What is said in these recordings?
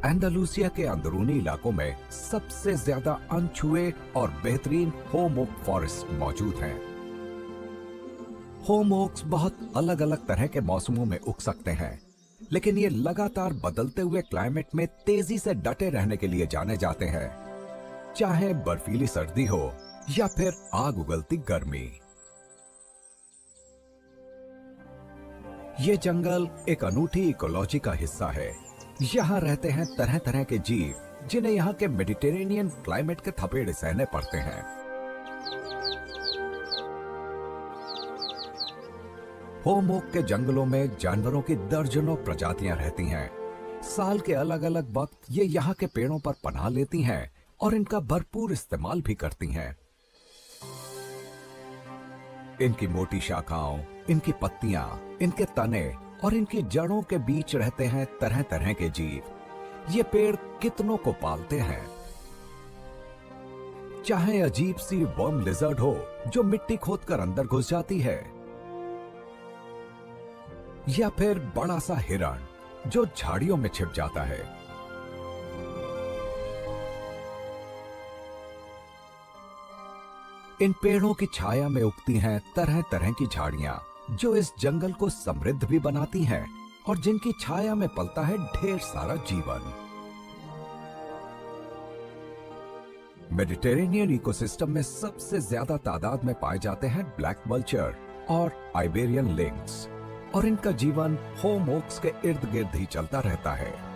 एंडालुसिया के अंदरूनी इलाकों में सबसे ज्यादा अनछुए और बेहतरीन होम ओक फॉरेस्ट मौजूद हैं। होम ओक्स बहुत अलग अलग तरह के मौसमों में उग सकते हैं, लेकिन ये लगातार बदलते हुए क्लाइमेट में तेजी से डटे रहने के लिए जाने जाते हैं, चाहे बर्फीली सर्दी हो या फिर आग उगलती गर्मी। ये जंगल एक अनूठी इकोलॉजी का हिस्सा है। यहाँ रहते हैं तरह तरह के जीव जिन्हें यहाँ के मेडिटेरेनियन क्लाइमेट के थपेड़े सहने पड़ते हैं। होम ओक के जंगलों में जानवरों की दर्जनों प्रजातियां रहती हैं। साल के अलग अलग वक्त ये यहाँ के पेड़ों पर पनाह लेती हैं और इनका भरपूर इस्तेमाल भी करती हैं। इनकी मोटी शाखाओं, इनकी पत्तियां, इनके तने और इनकी जड़ों के बीच रहते हैं तरह तरह के जीव। ये पेड़ कितनों को पालते हैं। चाहे अजीब सी वर्म लिजर्ड हो जो मिट्टी खोदकर अंदर घुस जाती है, या फिर बड़ा सा हिरण जो झाड़ियों में छिप जाता है। इन पेड़ों की छाया में उगती हैं तरह तरह की झाड़ियां जो इस जंगल को समृद्ध भी बनाती हैं और जिनकी छाया में पलता है ढेर सारा जीवन। मेडिटेरेनियन इकोसिस्टम में सबसे ज्यादा तादाद में पाए जाते हैं ब्लैक वल्चर और आइबेरियन लिंक्स, और इनका जीवन होम ओक्स के इर्द गिर्द ही चलता रहता है।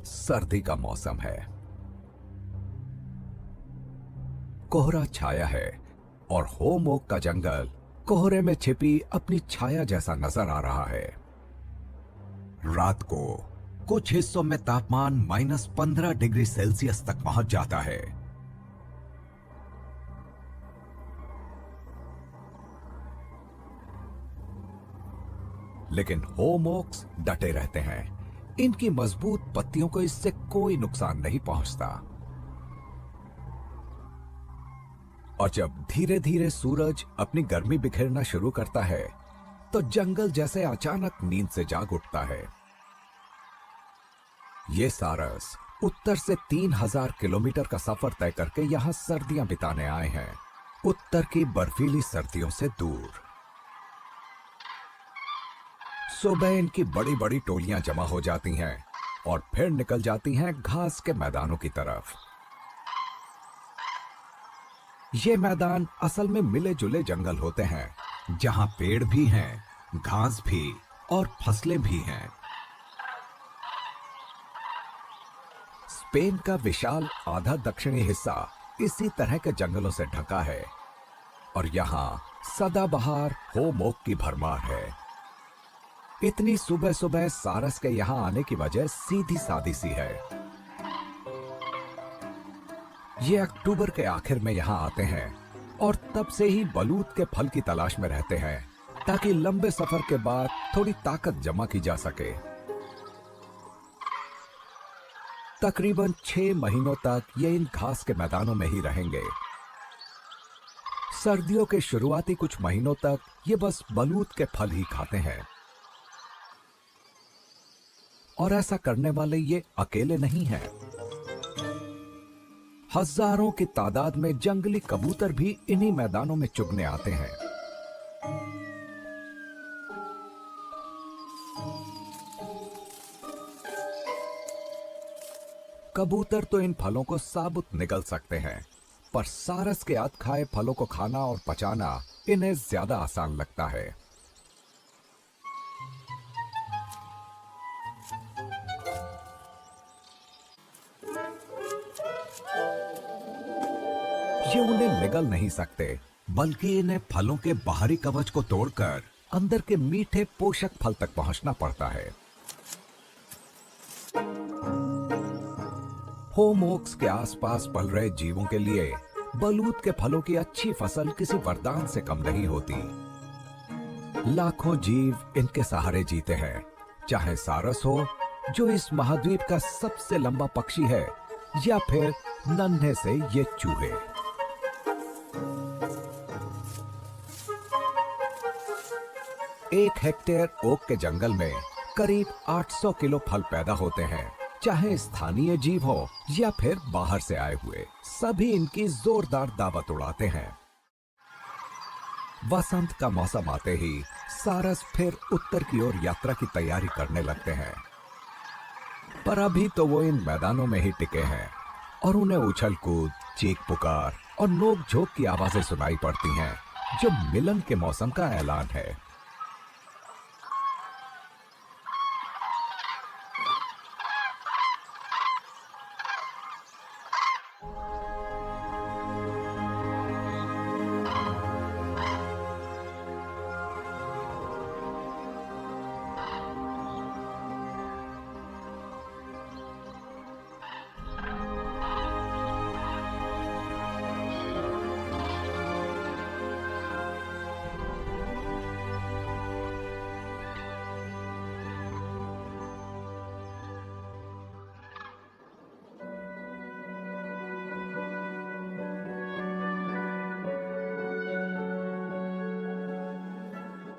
सर्दी का मौसम है, कोहरा छाया है और होम ओक का जंगल कोहरे में छिपी अपनी छाया जैसा नजर आ रहा है। रात को कुछ हिस्सों में तापमान -15 डिग्री सेल्सियस तक पहुंच जाता है। लेकिन होम ओक्स डटे रहते हैं। इनकी मजबूत पत्तियों को इससे कोई नुकसान नहीं पहुंचता। और जब धीरे धीरे सूरज अपनी गर्मी बिखेरना शुरू करता है तो जंगल जैसे अचानक नींद से जाग उठता है। ये सारस उत्तर से 3000 किलोमीटर का सफर तय करके यहां सर्दियां बिताने आए हैं, उत्तर की बर्फीली सर्दियों से दूर। सुबह इनकी बड़ी बड़ी टोलियां जमा हो जाती हैं और फिर निकल जाती हैं घास के मैदानों की तरफ। ये मैदान असल में मिले जुले जंगल होते हैं जहां पेड़ भी हैं, घास भी और फसलें भी हैं। स्पेन का विशाल आधा दक्षिणी हिस्सा इसी तरह के जंगलों से ढका है और यहां सदाबहार होम ओक की भरमार है। इतनी सुबह सुबह सारस के यहां आने की वजह सीधी सादी सी है। ये अक्टूबर के आखिर में यहां आते हैं और तब से ही बलूत के फल की तलाश में रहते हैं ताकि लंबे सफर के बाद थोड़ी ताकत जमा की जा सके। तकरीबन 6 महीनों तक ये इन घास के मैदानों में ही रहेंगे। सर्दियों के शुरुआती कुछ महीनों तक ये बस बलूत के फल ही खाते हैं। और ऐसा करने वाले ये अकेले नहीं हैं। हजारों की तादाद में जंगली कबूतर भी इन्हीं मैदानों में चुगने आते हैं। कबूतर तो इन फलों को साबुत निगल सकते हैं, पर सारस के अध खाए फलों को खाना और पचाना इन्हें ज्यादा आसान लगता है। ये उन्हें निगल नहीं सकते, बल्कि इन्हें फलों के बाहरी कवच को तोड़कर अंदर के मीठे पोषक फल तक पहुंचना पड़ता है। होम ओक्स के आसपास पल रहे जीवों के लिए बलूत के फलों की अच्छी फसल किसी वरदान से कम नहीं होती। लाखों जीव इनके सहारे जीते हैं, चाहे सारस हो जो इस महाद्वीप का सबसे लंबा पक्षी है, या फिर नन्हे से ये चूहे। एक हेक्टेयर ओक के जंगल में करीब 800 किलो फल पैदा होते हैं। चाहे स्थानीय जीव हो या फिर बाहर से आए हुए, सभी इनकी जोरदार दावत उड़ाते हैं। वसंत का मौसम आते ही सारस फिर उत्तर की ओर यात्रा की तैयारी करने लगते हैं। पर अभी तो वो इन मैदानों में ही टिके हैं और उन्हें उछल कूद, चीख पुकार और नोक झोंक की आवाजें सुनाई पड़ती हैं, जो मिलन के मौसम का ऐलान है।